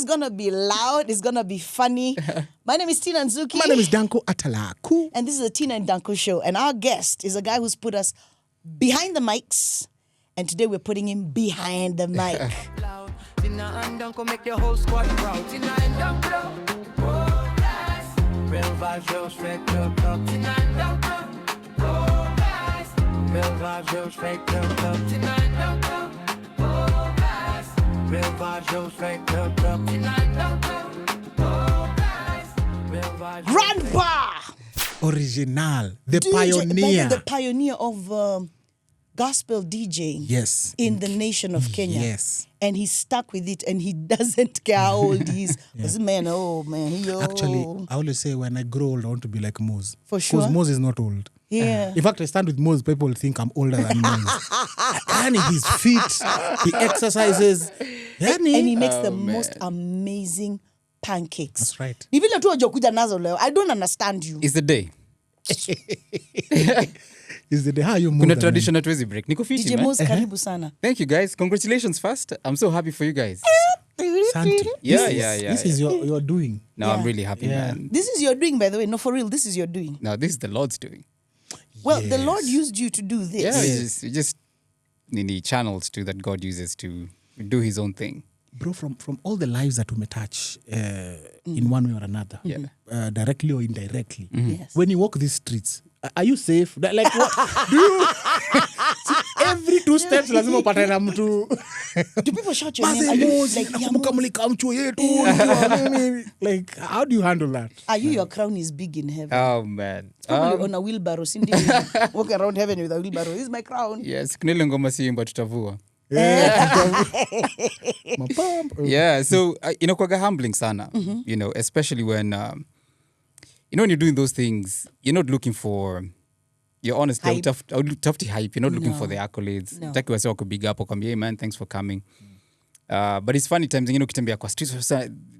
is going to be loud. It's going to be funny. My name is Tina Nzuki. My name is Dunco Atalaku. And this is the Tina and Dunco Show. And our guest is a guy who's put us behind the mics. And today we're putting him behind the mic. Tina and Dunco make your whole squad proud. Tina and Dunco. Oh, guys. Real vibes, real straight, real talk. Tina and Dunco. Oh, guys. Real vibes, real straight, real talk. Tina and Dunco. Oh, guys. Real vibes, real straight, real talk. Tina and Dunco. Oh, guys. Real vibes. Grandpa! Original. The DJ, pioneer. The pioneer of gospel DJing. Yes. In the nation of Kenya. Yes. And he's stuck with it and he doesn't care how old he is. Because man, Actually, I always say when I grow old, I want to be like Mose. For sure. Because Mose is not old. Yeah. In fact, I stand with Mose, people think I'm older than Mose. And he's fit, he exercises. And he makes the most amazing pancakes. That's right. Ni vile tu hajakuja nazo leo. I don't understand you. It's the day. Is the day how you move? Kuna tradition hatuwezi break. Niko fiti, DJ man. Mose, karibu sana. Thank you, guys. Congratulations first. I'm so happy for you guys. Santi. Yeah. This is your doing. No, I'm really happy, man. This is your doing, by the way. No, for real, this is your doing. No, this is the Lord's doing. Well, the Lord used you to do this. Yeah, you just need channels too that God uses to do his own thing. Bro, from all the lives that we may touch in one way or another, directly or indirectly, Yes. when you walk these streets, are you safe? Like, what? Do you? See, every 2 steps, lazima upatane na mtu. Do people shout your name? Are you like, how do you handle that? Are you, your crown is big in heaven? Oh, man. Probably on a wheelbarrow. Cindy, walking around heaven with a wheelbarrow. This is my crown. Yes, kuna ile ngoma si imba tutavua. Yeah. So inakuwaga humbling sana, especially when when you're doing those things, you're not looking for, you're honestly tough to hype. You're not looking for the accolades. Taki wase wako big up wakwambia, hey man, thanks for coming. But it's funny times, ukitembea kwa streets,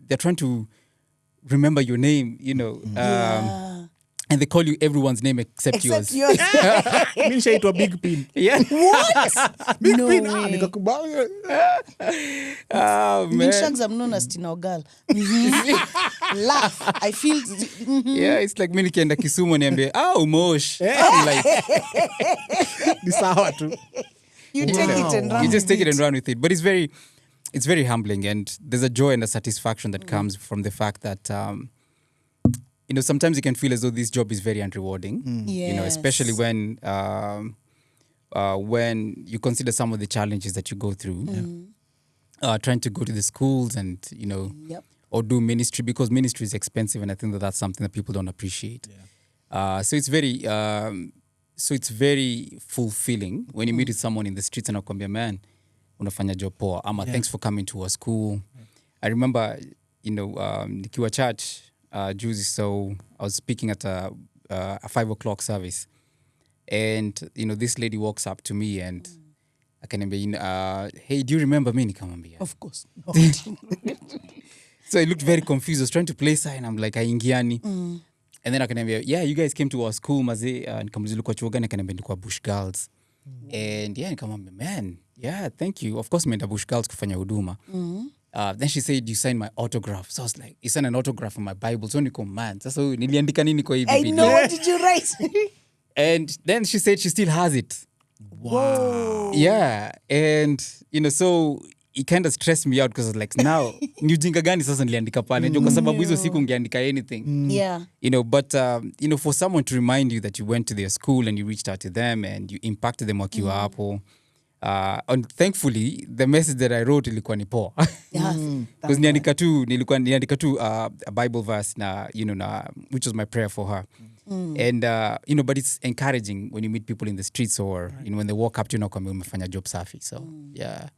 they're trying to remember your name, and they call you everyone's name except yours. Means it a big pin. Yeah. What? Big No pin. way. Oh, man. Shags, I'm known as Tina Ogal. Laugh. I feel... Yeah, it's like mimi nikienda Kisumu niambie, umosh. I'm like, Ni sawa tu. You take it and run you just with take it and run with it. But it's very humbling, and there's a joy and a satisfaction that comes from the fact that sometimes you can feel as though this job is very unrewarding. Yes. Especially when you consider some of the challenges that you go through, trying to go to the schools and or do ministry, because ministry is expensive, and I think that's something that people don't appreciate. So it's very fulfilling when you meet with someone in the streets and akwambia, man, unafanya job poa, ama thanks for coming to our school. I remember nikiwa church Juicy, so I was speaking at a 5:00 service, and this lady walks up to me and akaniambia, hey, do you remember me? Nikamwambia, Of course. So I looked very confused. I was trying to play sign. I'm like, aingiani. And then akaniambia, yeah, you guys came to our school, maze. Nikamuliza ulikuwa chuo gani? Akaniambia nilikuwa Bush Girls. And nikamwambia, man, yeah, thank you. Of course, meenda Bush Girls kufanya huduma. Then she said, you signed my autograph. So I was like, you signed an autograph on my Bible. So niko, man, sasa niliandika nini kwa hii I Biblia? know, what did you write? And then she said she still has it. Wow. Yeah. And, so it kind of stressed me out because I was like, now, ni ujinga gani sasa niliandika pale? Kwa sababu hizo siku ungeandika anything. Yeah. But, for someone to remind you that you went to their school and you reached out to them and you impacted them wakiwa hapo. And thankfully, the message that I wrote ilikuwa ni poa. Because niliandika tu a Bible verse na which was my prayer for her. And but it's encouraging when you meet people in the streets or when they walk up to you kwamba umefanya job safi. So yeah.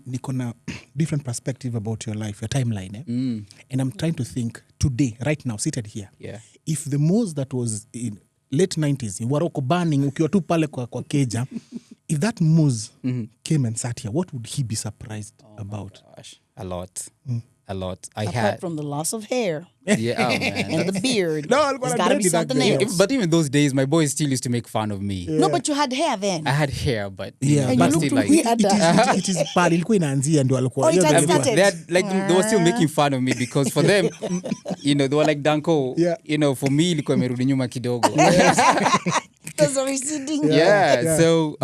Niko na different perspective about your life, your timeline. And I'm trying to think today, right now, seated here. Yeah. If the Mose that was in late 90s, waroko burning, ukiwa tu pale kwa keja, if that Mose came and sat here, what would he be surprised about? Gosh, a lot. a lot. I Apart had. from the loss of hair Yeah, oh, man. and the beard. No, alikuwa There's na got to be dread back something then. else. But even those days, my boys still used to make fun of me. No, but you had hair then. I had hair, but Yeah, And but you still looked like weird. it is pale ilikuwa inaanzia ndio alikuwa. Oh, it hiyo had ndio alikuwa- started. they were still making fun of me because for them, they were like Dunco. Yeah. For me, ilikuwa imerudi nyuma kidogo. Because of receding. Yeah. So,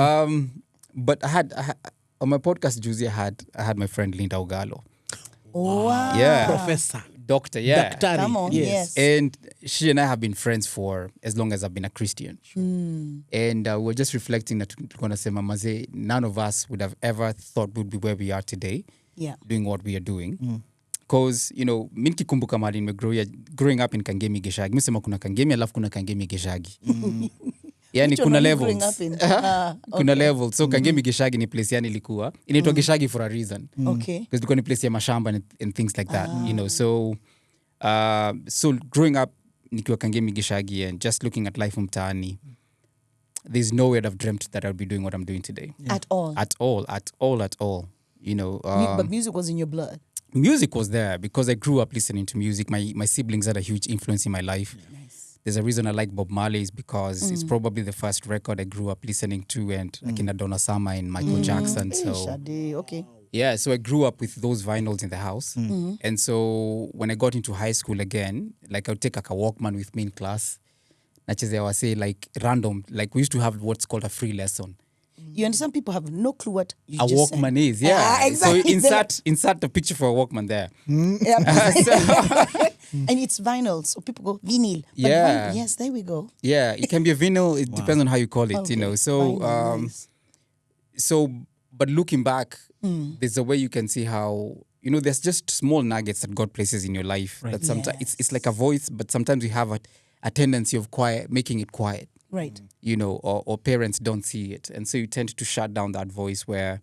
but I had on my podcast, Juicy, I had my friend Linda Ogalo. Oh, wow. Yeah. Professor. Doctor, yeah. Daktari. Come on, yes. And she and I have been friends for as long as I've been a Christian. And we were just reflecting that none of us would have ever thought we'd be where we are today, Yeah. doing what we are doing. Because, mi nikikumbuka mahali growing up in Kangemi Geshagi. Mi sema kuna Kangemi alafu kuna Kangemi Geshagi. Yani Which one kuna are you levels. growing up in? Kuna levels. So Kangemi Geshagi ni place yani ilikuwa. Inaitwa Geshagi for a reason. Okay. Because ilikuwa ni place ya mashamba and things like that. So growing up nikiwa Kangemi Geshagi and just looking at life mtaani, there's no way I'd have dreamt that I'd be doing what I'm doing today. At all. At all. But music was in your blood. Music was there because I grew up listening to music. My siblings had a huge influence in my life. Nice. There's a reason I like Bob Marley is because it's probably the first record I grew up listening to, and Akina Donna Summer and Michael Jackson. So Shade, okay. yeah, so I grew up with those vinyls in the house. And so when I got into high school again, like I would take like a Walkman with me in class. Nachezea wase like random, like we used to have what's called a free lesson. You understand people have no clue what you A just Walkman said. is, yeah. Exactly. So insert the picture for a Walkman there. And it's vinyl, so people go vinyl. But Yeah. yes, there we go. Yeah, it can be a vinyl. It depends on how you call it, Okay. So, Vinyl, nice. But looking back, there's a way you can see how, there's just small nuggets that God places in your life. Right. That sometimes it's like a voice, but sometimes we have a tendency of making it quiet. Right. Or parents don't see it. And so you tend to shut down that voice where,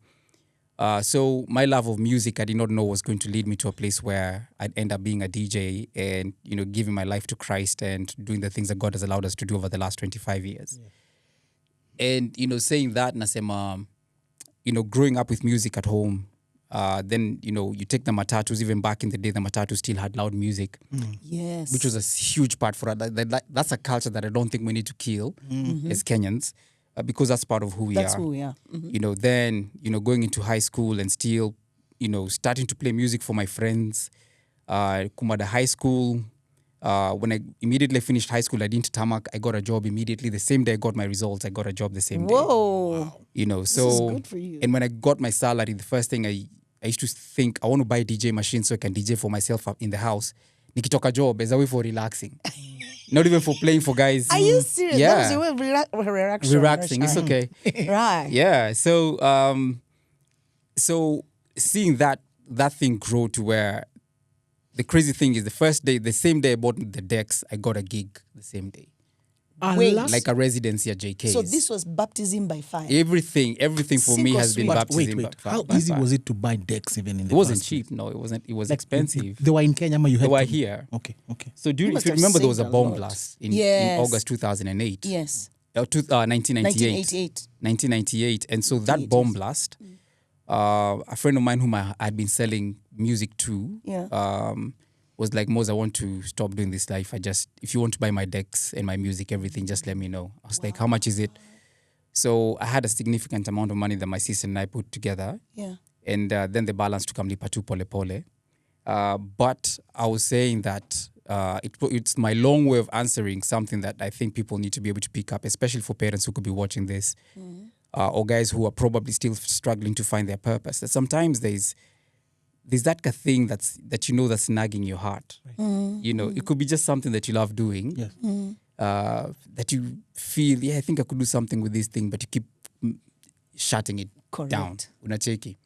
so my love of music, I did not know was going to lead me to a place where I'd end up being a DJ and, giving my life to Christ and doing the things that God has allowed us to do over the last 25 years. Yeah. And, saying that, nasema, growing up with music at home, then, you take the matatus, even back in the day, the matatus still had loud music. Yes. Which was a huge part for us. That's a culture that I don't think we need to kill as Kenyans, because that's part of who we are. That's who we are. Then, going into high school and still, starting to play music for my friends. Kumada High School. When I immediately finished high school, I didn't tarmac. I got a job immediately. The same day I got my results, I got a job the same day. Whoa. So This is good for you. And when I got my salary, the first thing I used to think, I want to buy a DJ machine so I can DJ for myself up in the house. Nikitoka job as a way for relaxing. Not even for playing for guys. Are you serious? Yeah. That was your way of relaxing. Relaxing. It's okay. Right. Yeah. So seeing that thing grow to where the crazy thing is the same day I bought the decks, I got a gig the same day. Wait. Like a residency at JK's. So this was baptism by fire. Everything for me has been But baptism. Wait. by How by easy fire. was it to buy decks even in the It wasn't past? cheap. No, it wasn't. It was expensive. They were in Kenya, but you had They were to- here. Okay. So You if must you have remember, there was a saved a bomb lot. blast in Yes. August 2008. Yes. 1998. 1998. And so that bomb blast, a friend of mine whom I had been selling music to, was like, Mose, I want to stop doing this life. If you want to buy my decks and my music, everything, just let me know. I was like, how much is it? So I had a significant amount of money that my sister and I put together. Yeah. And then the balance to come lipa tu pole pole. But I was saying that it's my long way of answering something that I think people need to be able to pick up, especially for parents who could be watching this, or guys who are probably still struggling to find their purpose. That sometimes there's that thing that's nagging your heart. Right. It could be just something that you love doing. Yes. That you feel, I think I could do something with this thing, but you keep shutting it down. Unacheki.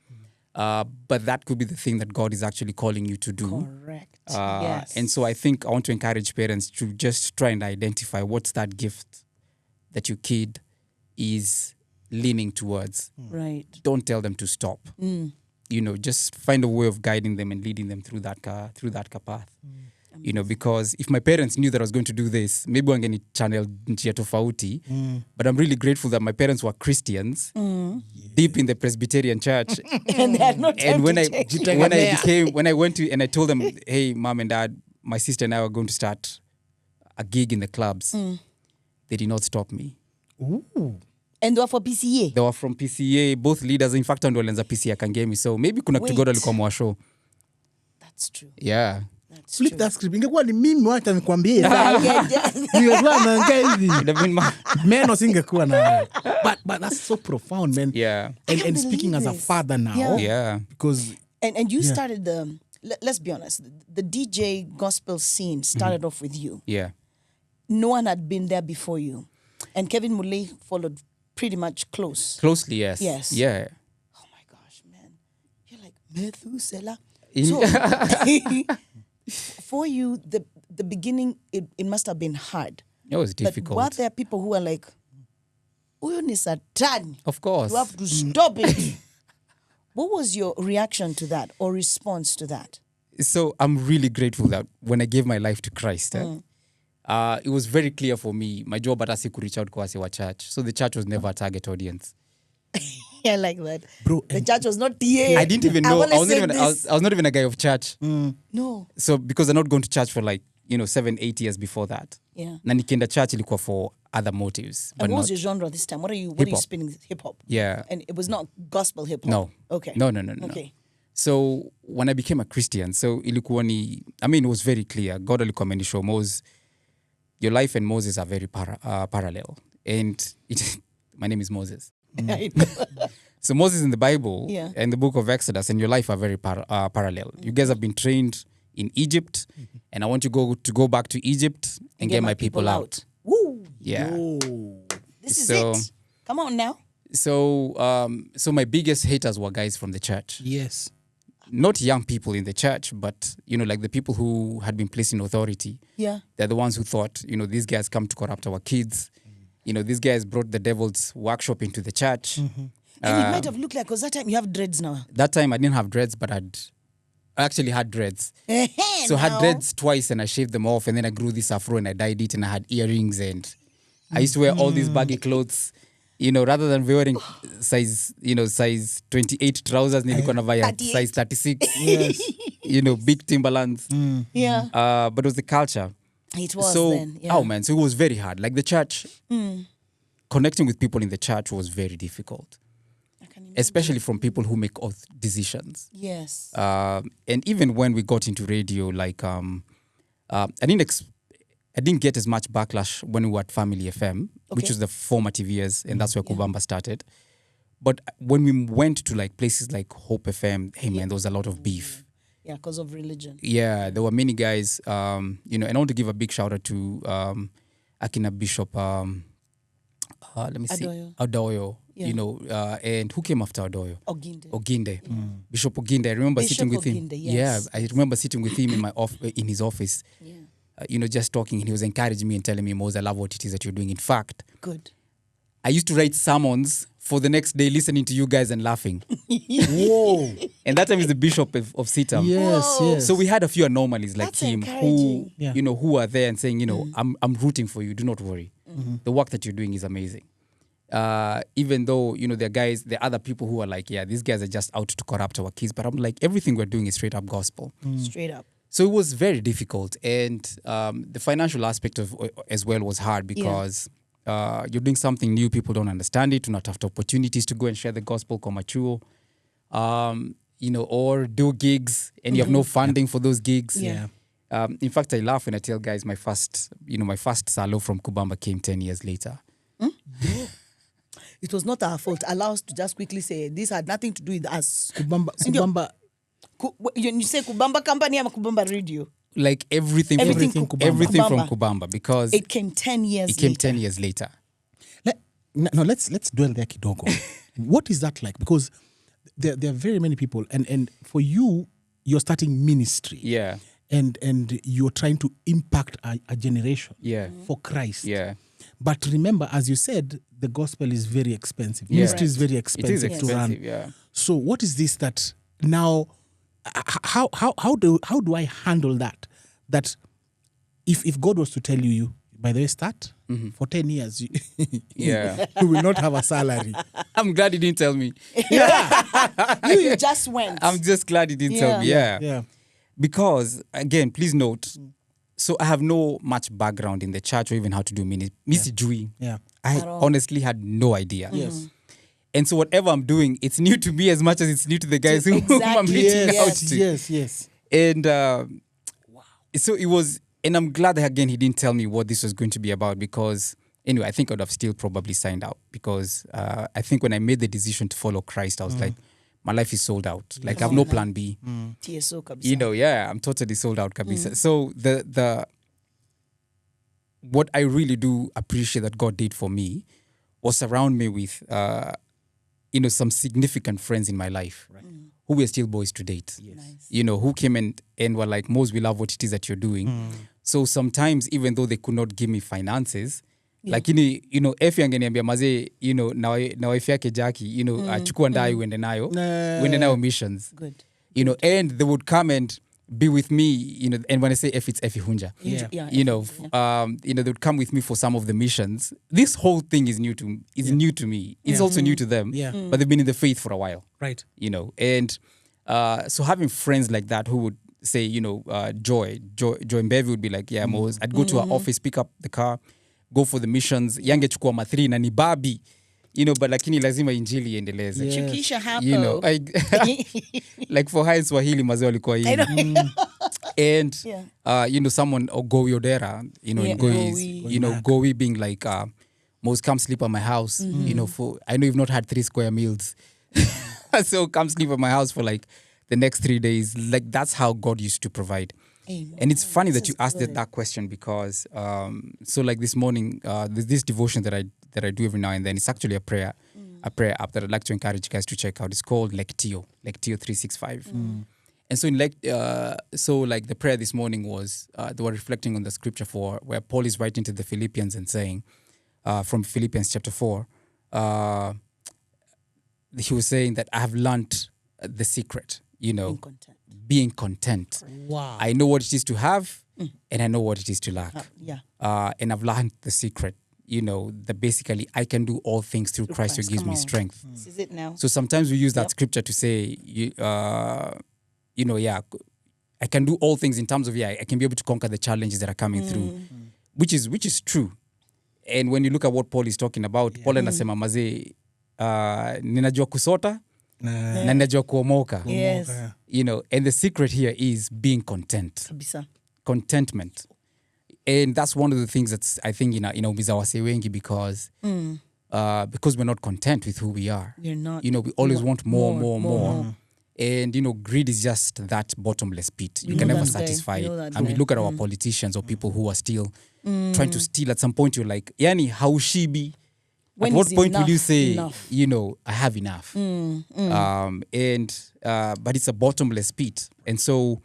But that could be the thing that God is actually calling you to do. Correct. Yes. And so I think I want to encourage parents to just try and identify what's that gift that your kid is leaning towards. Right. Don't tell them to stop. Just find a way of guiding them and leading them through that path. You know, because if my parents knew that I was going to do this, maybe wangeni channel njia tofauti. But I'm really grateful that my parents were Christians, deep in the Presbyterian church. And they had no time And when to when I went to and I told them, hey, mom and dad, my sister and I are going to start a gig in the clubs. They did not stop me. Ooh. And they were for PCA. They were from PCA, both leaders. In fact, ndo walianza PCA Kangemi. So maybe kuna kitu God alikuwa mwasho. That's true. Yeah. That's Flip true. that script. Ingekuwa ni mimi wacha nikwambie. Ningekuwa naongea hivi. It'd have been Meno singekuwa na. But that's so profound, man. Yeah. And speaking as a this. father now. Yeah. Yeah. Because And you Yeah. started let's be honest, the DJ gospel scene started off with you. Yeah. No one had been there before you. And Kevin Muley followed pretty much close. Closely, yes. Yes. Yeah. Oh my gosh, man. You're like, Methuselah. In- So, for you, the beginning, it must have been hard. It was difficult. But were there people who are like, Uyo ni Satan. Of course. You have to stop it. What was your reaction to that or response to that? So I'm really grateful that when I gave my life to Christ, it was very clear for me. My job at Asiku reach out kwa wa church. So the church was never a target audience. Yeah, like that. Bro, The church was not TA. I didn't even know. wanna I was, not say even, this. I was not even a guy of church. No. So because I'm not going to church for 7-8 years before that. Yeah. Na nikienda church ilikuwa for other motives. But And what was not, your genre this time? What are you Hip-hop. spinning? Hip hop. Yeah. And it was not gospel hip hop. No. Okay. No. Okay. So when I became a Christian, so ilikuwa ni, it was very clear. God alikuwa amenishow Moses, your life and Moses are very parallel. And my name is Moses. I know. So Moses in the Bible Yeah. and the book of Exodus and your life are very parallel. You guys have been trained in Egypt, and I want you to go back to Egypt and get my people out. Woo. Yeah. This is So- it. Come on now. So my biggest haters were guys from the church. yes. Not young people in the church, but like the people who had been placed in authority. Yeah. They're the ones who thought, these guys come to corrupt our kids. These guys brought the devil's workshop into the church. And it might have looked like, because that time you have dreads now. That time I didn't have dreads, but I actually had dreads. So I had dreads twice and I shaved them off, and then I grew this afro and I dyed it, and I had earrings, and I used to wear all these baggy clothes. Rather than wearing size 28 trousers, nilikuwa navaa 38. size 36. Yes. Big Timberlands. Yeah. But it was the culture. It was So, then. Yeah. oh man, so it was very hard. Like the church, connecting with people in the church was very difficult, I can imagine. especially from people who make oath decisions. Yes. And even when we got into radio, I didn't get as much backlash when we were at Family FM, which Okay. was the formative years, and that's where Kubamba started. But when we went to places like Hope FM, hey man, there was a lot of beef. Yeah, because of religion. Yeah, there were many guys, and I want to give a big shout out to Akina Bishop, let me see, Adoyo. Adoyo, Yeah. and who came after Adoyo? Oginde. Bishop Oginde. I remember Bishop sitting with him. Oginde, yes. Yeah, I remember sitting with him in his office, Yeah. just talking, and he was encouraging me and telling me, Moses, I love what it is that you're doing. In fact, Good. I used to write sermons for the next day, listening to you guys and laughing. Whoa. And that time is the Bishop of Sitam. Yes, Whoa. yes. So we had a few anomalies like That's him who, encouraging. Yeah. who are there and saying, I'm rooting for you. Do not worry. The work that you're doing is amazing. Even though, there are other people who are like, yeah, these guys are just out to corrupt our kids. But I'm like, everything we're doing is straight up gospel. Straight up. So it was very difficult. And the financial aspect of as well was hard because you're doing something new. People don't understand it. Do not have the opportunities to go and share the gospel mature. Or do gigs and you have no funding for those gigs. Yeah. In fact, I laugh when I tell guys my first salo from Kubamba came 10 years later. It was not our fault. Allow us to just quickly say this had nothing to do with us. Kubamba. You say Kubamba Company or Kubamba Radio? Like everything from Kubamba. Kubamba because It came 10 years it came later. 10 years later. Let's dwell there kidogo. What is that like? Because there are very many people, and for you, you're starting ministry. Yeah. And you're trying to impact a generation Yeah. for Christ. Yeah. But remember, as you said, the gospel is very expensive. Yeah. Ministry is very It expensive, is to run. expensive, yeah. So what is this that now? How do I handle that? that if God was to tell you, by the way, start for 10 years, Yeah. you will not have a salary. I'm glad you didn't tell me. You just went. I'm just glad you didn't tell me. Yeah. Yeah. Because, again, please note, so I have no much background in the church or even how to do ministry. Yeah. I honestly had no idea. Yes. And so whatever I'm doing, it's new to me as much as it's new to the guys who I'm Exactly. reaching out Yes. to. Yes. And so it was, and I'm glad that again he didn't tell me what this was going to be about, because anyway, I think I would have still probably signed out, because I think when I made the decision to follow Christ, I was like, my life is sold out. Like I have no plan B. TSO kabisa. You know, yeah, I'm totally sold out, kabisa. So the what I really do appreciate that God did for me was surround me with some significant friends in my life, who were still boys to date. Nice. You know, who came and were like, Mose, we love what it is that you're doing. So sometimes, even though they could not give me finances, like efi angeniambia maze, na wife yake Jackie, achukua ndai uende nayo missions. Good. And they would come and be with me, and when I say F, it's Effie Hunja. Yeah. They would come with me for some of the missions. This whole thing is new to me. It's also new to them. Yeah. But they've been in the faith for a while. Right. And so having friends like that who would say, Joy and Bevi would be like, yeah, Mose, I'd go to her office, pick up the car, go for the missions. Yange chukua mathri na ni babi. But lakini lazima injili iendeleze. Yes. Chukisha hapo. Like for high Swahili mazee walikuwa hivi. And someone or Gowi Odera, in Gowi, Gowi being like Mose, come sleep at my house, for I know you've not had 3 square meals. So come sleep at my house for like the next 3 days. Like that's how God used to provide. Amen. And it's funny that you asked that question, because so like this morning, there's this devotion that I do every now and then. It's actually a prayer app that I'd like to encourage you guys to check out. It's called Lectio 365. And so like the prayer this morning was they were reflecting on the scripture for where Paul is writing to the Philippians and saying from Philippians chapter 4, he was saying that I have learned the secret, being content. Wow. I know what it is to have and I know what it is to lack. And I've learned the secret, that basically I can do all things through Christ who gives me strength. This is it now. So sometimes we use that scripture to say, I can do all things in terms of, I can be able to conquer the challenges that are coming through, which is true. And when you look at what Paul is talking about, Paul anasema mazee, ninajua kusota, na ninajua kuomoka. Yes. And the secret here is being content. Kabisa. Contentment. And that's one of the things that's, I think, inaumiza wase wengi, because we're not content with who we are. We're not. We always want more. And, greed is just that bottomless pit. You can never satisfy it. And we look at our politicians or people who are still trying to steal. At some point, you're like, yani, haushibi. At what point will you say, I have enough? But it's a bottomless pit. And so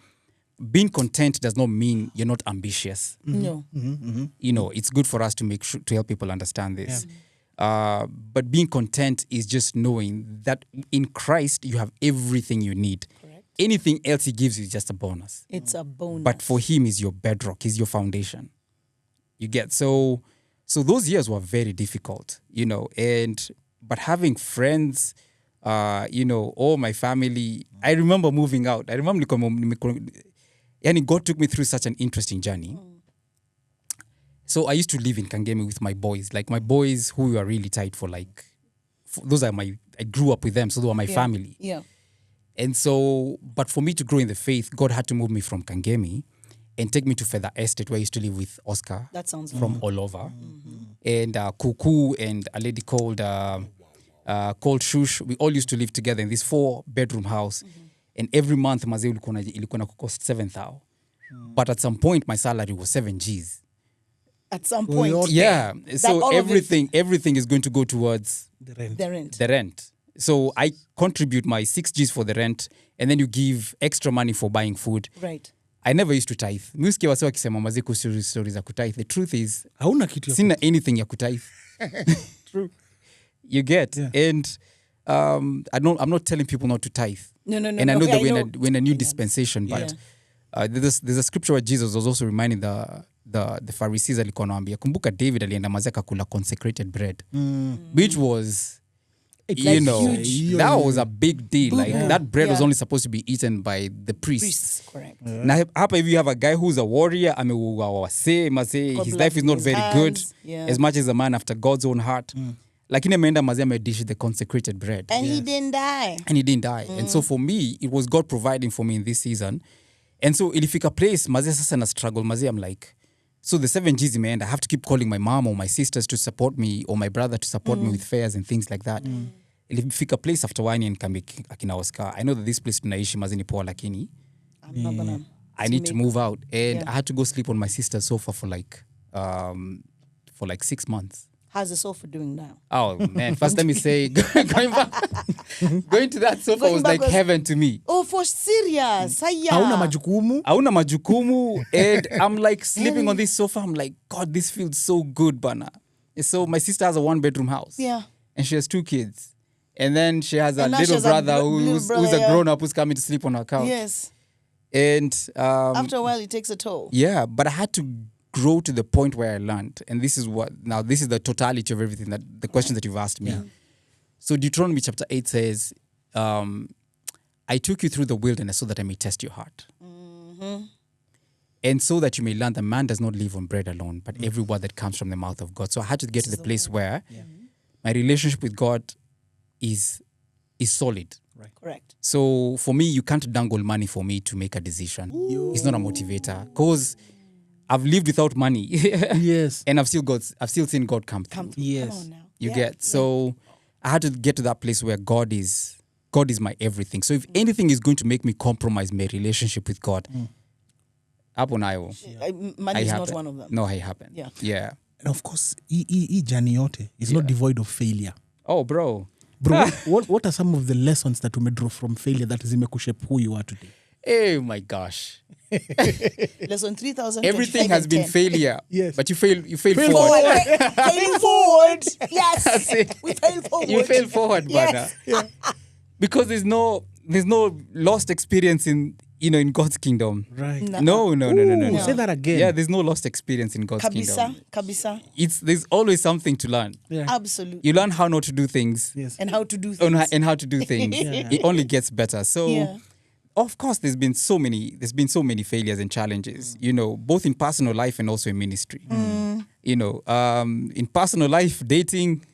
being content does not mean you're not ambitious. No. It's good for us to make sure to help people understand this. But being content is just knowing that in Christ you have everything you need. Correct. Anything else he gives you is just a bonus. It's a bonus. But for him is your bedrock, is your foundation. You get so those years were very difficult, but having friends, all my family. I remember moving out. I remember God took me through such an interesting journey. So I used to live in Kangemi with my boys, like my boys who were really tight those are I grew up with them, so they were my family. Yeah. And so, but for me to grow in the faith, God had to move me from Kangemi and take me to Feather Estate, where I used to live with Oscar. That sounds from all over. And Kuku and a lady called Shush. We all used to live together in this 4-bedroom house. And every month, mazee ilikuwa cost 7,000. But at some point, my salary was 7 Gs. At some point. Yeah. So everything is going to go towards The rent. rent. So I contribute my 6 Gs for the rent, and then you give extra money for buying food. Right. I never used to tithe. Musikia wase wakisema mazee kuhusu stories za kutithe. The truth is, Hauna kitu ya sina anything ya kutithe. True. You get. Yeah. And I'm not telling people not to tithe. No. And I know that we're in a new dispensation, but there's a scripture where Jesus was also reminding the Pharisees alikuwa anawaambia kumbuka David alienda mazia kakula consecrated bread which was you know huge. that was a big deal like that bread was only supposed to be eaten by the priests. Correct. Na hapa if you have a guy who's a warrior ameuawa wase his life is not his very good hands, as much as a man after God's own heart lakini ameenda mazia amedish the consecrated bread And he didn't die. and so for me it was God providing for me in this season and so ilifika place mazia sasa na struggle mazia I'm like so the 7 G's imeenda I have to keep calling my mom or my sisters to support me or my brother to support me with fares and things like that. Ilifika place after wine and akina Oscar I know that this place tunaishi mazini poa lakini I'm not gonna. I need to move out and I had to go sleep on my sister's sofa for like 6 months. How's the sofa doing now? Oh man, first let me say going to that sofa Going was back like was- heaven to me. Oh, for serious? Hauna majukumu. Hauna majukumu and I'm like sleeping on this sofa. I'm like, God, this feels so good, bana. So my sister has a 1-bedroom house. Yeah. And she has 2 kids. And then she has a And now she little has a brother little who's brother, a yeah. grown-up who's coming to sleep on her couch. Yes. And After a while, it takes a toll. yeah, but I had to grow to the point where I learned. And this is the totality of everything, that the question that you've asked me. So Deuteronomy chapter 8 says, I took you through the wilderness so that I may test your heart. And so that you may learn that man does not live on bread alone, but every word that comes from the mouth of God. So I had to get to the place where my relationship with God is solid. Correct. So for me, you can't dangle money for me to make a decision. It's not a motivator because I've lived without money. Yes. And I've still seen God come through. Yes. Come on now. You get so I had to get to that place where God is my everything. So if anything is going to make me compromise my relationship with God, hapo nayo. Money is not one of them. No, I happen. Yeah. And of course, hii journey yote is not devoid of failure. Oh, bro. Bro, what are some of the lessons that umedraw from failure that zimekushape who you are today? Oh my gosh. Lesson 3000. Everything has been failure. Yes. But you fail Fail forward. Failing forward. Yes. We fail forward. You fail forward, Yes. brother. Because there's no lost experience in God's kingdom. Right. No. No. Say that again. Yeah, there's no lost experience in God's kingdom. Kabisa. There's always something to learn. Yeah. Absolutely. You learn how not to do things. Yes. And how to do things. And how to do things. It only gets better. So of course there's been so many failures and challenges, both in personal life and also in ministry. In personal life, dating,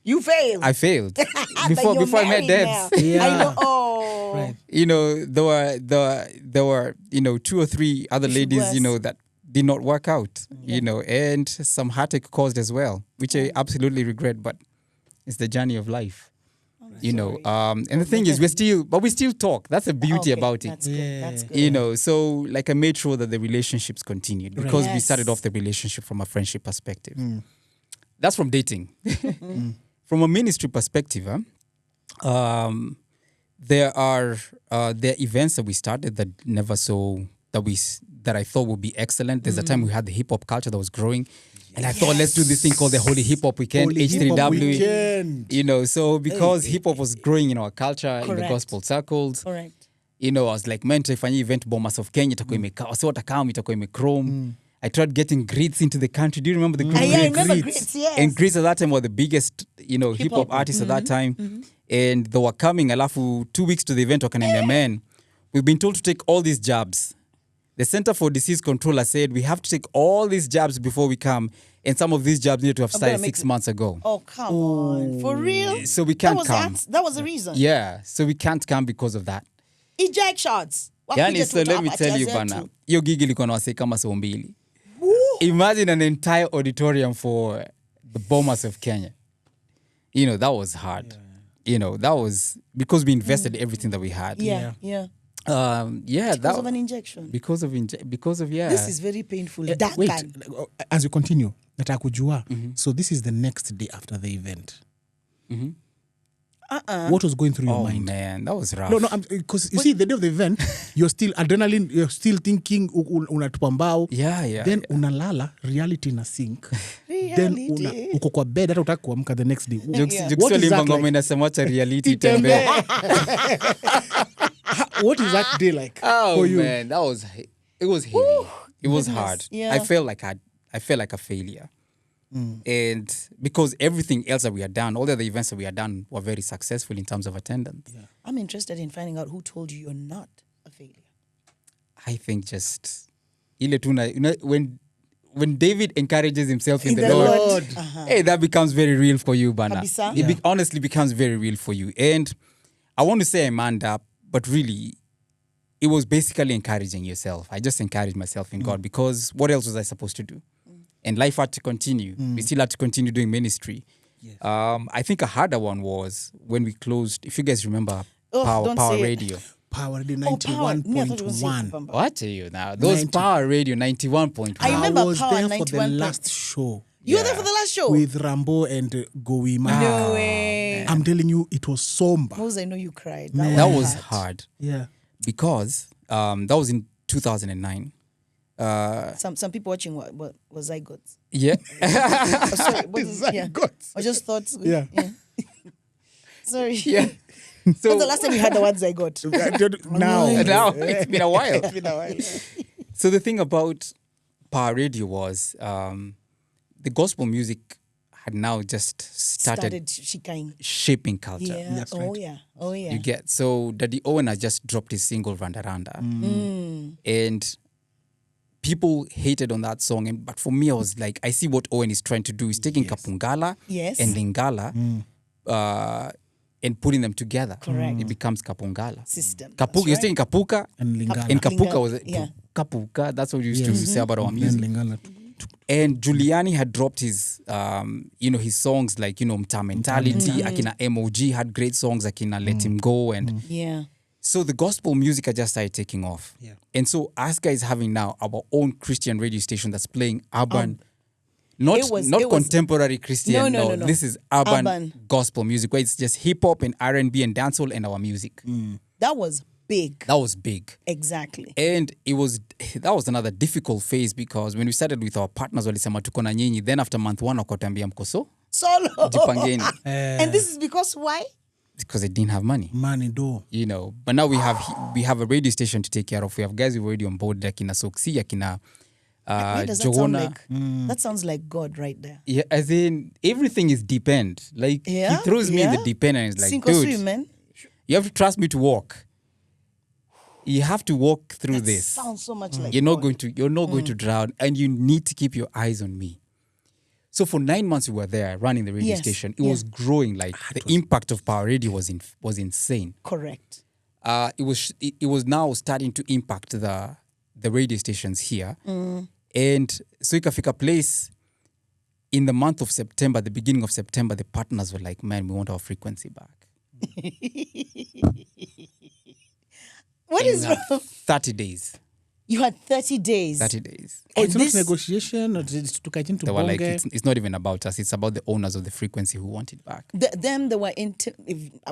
You failed. I failed But you're before I met married Debs. now. Yeah. I know. Oh. Right. There were 2 or 3 other ladies, was. that did not work out, and some heartache caused as well, which I absolutely regret, but it's the journey of life. And the thing is we still talk. That's the beauty Okay, about it. That's good. That's good. So like I made sure that the relationships continued because we Yes. started off the relationship from a friendship perspective. That's from dating. From a ministry perspective, there are events that we started that never saw that I thought would be excellent. There's a time we had the hip hop culture that was growing. And I thought, let's do this thing called the Holy Hip Hop Weekend, Holy Hip Hop H3W. Weekend. So because hip hop was growing in our culture, in the Correct. gospel circles, Correct. I was like, man, tutaifanya event Bomas of Kenya, itakuwa imekaa, wasi watakam, itakuwa imechrome. I tried getting grits into the country. Do you remember the grits? I remember grits, yes. And grits at that time were the biggest, hip hop artists at that time. And they were coming, alafu 2 weeks to the event, wakaniambia, man, we've been told to take all these jabs. The Center for Disease Control said we have to take all these jabs before we come, and some of these jabs need to have started 6 months ago. Oh, come on. For real? So we can't come. That was the reason. Yeah, so we can't come because of that. Eject shots. Yani, so let me tell you, bana, hiyo gigi ilikuwa na wasee kama saa 2. Imagine an entire auditorium for the Bomas of Kenya. That was hard. That was because we invested everything that we had. Yeah. Because of an injection. Because of This is very painful. Wait, as you continue, nataka kujua. So this is the next day after the event. What was going through your Oh mind? man, that was rough. No, because you see, the day of the event, you're still adrenaline, you're still thinking, unatupa mbao. Yeah. Then unalala, reality na sink. Then uko kwa bed, hata utaki kuamka the next day. Jokes What is limba that ngoma like? inasema wacha reality itembee. What is that day like Oh for you? man, it was heavy. It was hard. Yeah. I felt like a failure. And because everything else that we had done, all the other events that we had done were very successful in terms of attendance. Yeah. I'm interested in finding out who told you you're not a failure. I think just ile tuna, when David encourages himself in the Lord, hey, that becomes very real for you, Bana. Kabisa. It honestly becomes very real for you. And I want to say I manned up, but really, it was basically encouraging yourself. I just encouraged myself in God because what else was I supposed to do? And life had to continue. We still had to continue doing ministry. Yes. I think a harder one was when we closed, if you guys remember, don't Power say it. Radio. Power Radio Power. Me, I thought you were saying 91.1. Papa. What are you now? Those 90. Power Radio 91.1. I remember I was Power there for the 91. last show You were there for the last show? with Rambo and Goima. No way. I'm telling you, it was somber. Mose, I know you cried. That was hard Yeah. because that was in 2009. Some people watching what was zygotes. Yeah. Oh, sorry, what is, yeah. Zygotes. I just thought. Yeah. Sorry. Yeah. So When's the last time you had the word zygote? Now. now it's been a while. It's been a while. So the thing about Power Radio was the gospel music had now just started shikaing. shaping culture. Yeah. That's Oh right. yeah. Oh yeah. You get so Daddy Owen has just dropped his single Randa Randa, and people hated on that song. But for me, I was like, I see what Owen is trying to do. He's taking Kapungala Yes. and Lingala, and putting them together. Correct. It becomes Kapungala. System. Kapuka. That's You're right. saying Kapuka, And Lingala. and Kapuka Lingala, was yeah. Kapuka. That's what we used to say about our And music. Lingala. And Giuliani had dropped his, his songs like, Mta Mentality, Akina MOG had great songs, Akina Let Him Go. And Yeah. so the gospel music had just started taking off. Yeah. And so Aska is having now our own Christian radio station that's playing urban, not it was- contemporary Christian. No. This is urban, Urban. gospel music where it's just hip hop and R&B and dancehall and our music. That was big. That was big. Exactly. And that was another difficult phase because when we started with our partners walisema tuko na nyinyi, then after month 1 wakatuambia mkoso Solo. jipangeni And this is because why? because they didn't have money, Money do. but now we have a radio station to take care of. We have guys who are already on board like Akina Soxi, Akina Why does that sound Jogona. like? That sounds like God right there. Yeah, as in everything is deep end. Like Yeah, he throws me in the yeah. deep end and it's like, Sink or dude, swim, man. you have to trust me to walk. You have to walk through That this. sounds so much like You're not God. going to drown, and you need to keep your eyes on me. So for 9 months we were there running the radio Yes, station. It yeah. was growing. Like the impact of Power Radio was insane. Correct. It was now starting to impact the radio stations here, and so ikafika place in the month of September, the beginning of September, the partners were like, "Man, we want our frequency back." What is wrong? 30 days. You had 30 days. 30 days. Oh, it's And not this- negotiation or it's to get into They were like, bonge? it's not even about us. It's about the owners of the frequency who want it back. Them, they were,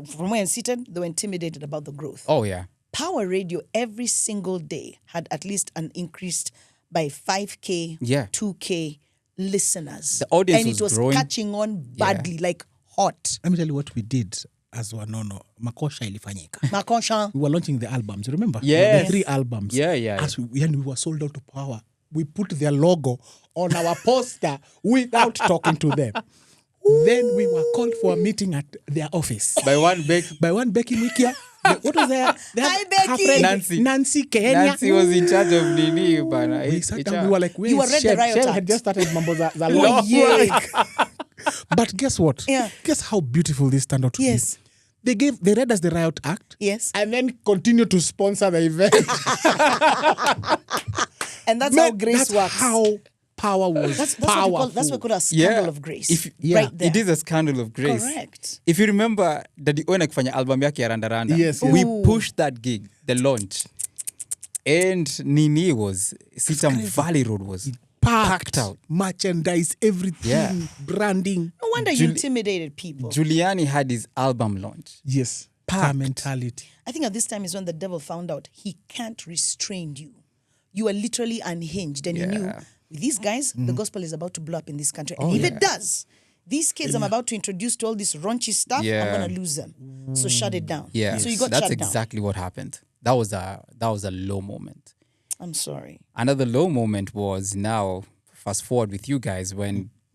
from where I'm seated, they were intimidated about the growth. Oh, yeah. Power Radio every single day had at least an increased by 5K, Yeah. 2K listeners. The audience and was it was growing. catching on badly, like hot. Let me tell you what we did as Wanono. Makosha ilifanyika. Makonsha. We were launching the albums, you remember? Yes. The 3 albums. Yeah. As we were sold out to Power. We put their logo on our poster without talking to them. Then we were called for a meeting at their office. By one back, By one Becky Wikia. What was their Hi, Becky. friend? Nancy Kenya. Nancy was in charge of Nini. Bana. We sat down, we were like, You were read the riot Shell act. had just started Mambo za Oh, law. yeah. But guess what? Yeah. Guess how beautiful this turned out to Yes. be. They read us the Riot Act. Yes. And then continued to sponsor the event. And that's how grace That's works. how power was That's powerful. what we call a scandal of grace. right there. It is a scandal of grace. Correct. If you remember, Daddy Owen akifanya album yake ya Randa Randa, Yes, yes. we Ooh. pushed that gig, the launch. And Nini was, Sitam Valley Road was packed out. Merchandise, everything, Yeah. branding. No wonder you intimidated people. Giuliani had his album launch. Yes. Packed. Power mentality. I think at this time is when the devil found out he can't restrain you. You are literally unhinged. And he knew Yeah. with these guys, the gospel is about to blow up in this country. And if it does, these kids I'm about to introduce to all this raunchy stuff, I'm Yeah. going to lose them. So shut it down. Yeah. So you got That's shut down. exactly what happened. that was a low moment. I'm sorry. Another low moment was now, fast forward with you guys,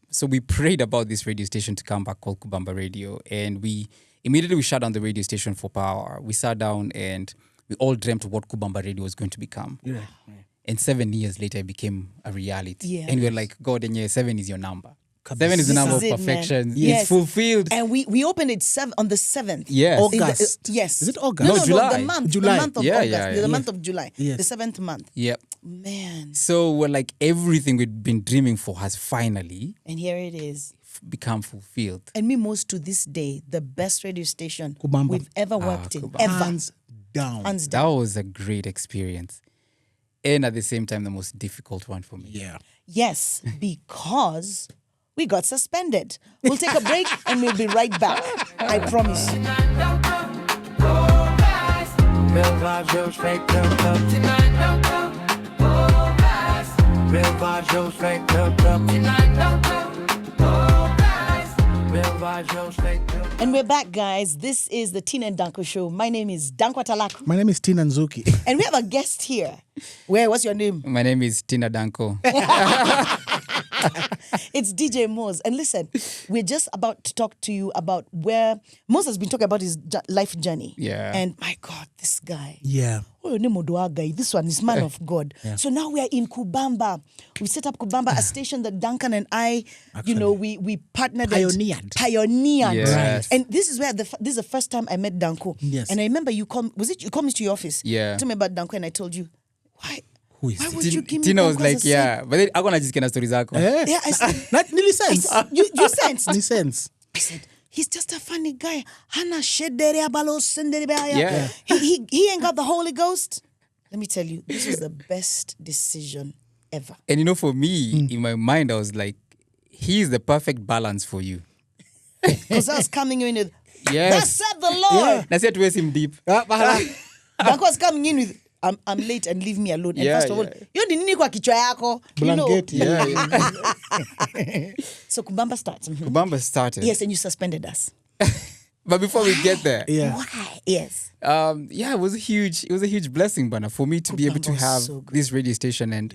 so we prayed about this radio station to come back called Kubamba Radio, and we immediately shut down the radio station for power. We sat down and we all dreamt of what Kubamba Radio was going to become. Yeah. And 7 years later, it became a reality. Yeah. And we're like, God, and 7 is your number. 7 is the This number is of it, man. perfection. Yes. It's fulfilled. And we opened it on the 7th. Yes. August. Yes. Is it August? No, No, July. the month. July. The month of Yeah, August. yeah, The yeah. month of July. Yes. The 7th month. Yep. Man. So we're like, everything we'd been dreaming for has finally And here it is. become fulfilled. And me most to this day, the best radio station Kubamba. we've ever worked in. Kubamba. Ever. Hands down. Hands That down. was a great experience. And at the same time, the most difficult one for me. Yeah. Yes, because we got suspended. We'll take a break and we'll be right back. I promise you. Real vibes, real straight, real love. Tonight, don't go. Oh, guys. Real vibes, real straight, real love. Tonight, don't go. Oh, guys. Real vibes, real straight, real love. And we're back, guys. This is the Tina and Dunco Show. My name is Dunco Talaku. My name is Tina Nzuki. And we have a guest here. What's your name? My name is Tina Dunco. It's DJ Mose. And listen, we're just about to talk to you about where Mose has been talking about his life journey. Yeah. And my God, this guy. Yeah. Oh, this one is man of God. So now we are in Kubamba. We set up Kubamba, a station that Duncan and I, we partnered. Pioneered. Yes. And this is where this is the first time I met Dunco. Yes. And I remember you called me to your office. Yeah. Tell me about Dunco, and I told you, why? Who is Why it? would you give me Tina was Dunco as like, a yeah. But then I'm going to just get a story zako. Eh? Yeah, I said, That really sense. you sensed. Really sense. I said, he's just a funny guy. Hana shedere abalo sendere baya. Yeah. He ain't got the Holy Ghost. Let me tell you, this was the best decision ever. And for me, in my mind, I was like, he's the perfect balance for you. Because I was coming in with, Yes. thus said the Lord. That's it, to him deep. Dunco was coming in with, I'm late and leave me alone. And Yeah, first of all, yeah. you ni nini kwa kichwa yako? You know. Blanketi. Yeah. So Kubamba starts. Mhm. Kubamba started. Yes, and you suspended us. But before we get there, Yeah. Why? Yes. it was a huge blessing, Bana, for me to be able to Kubamba was have so good. this radio station. And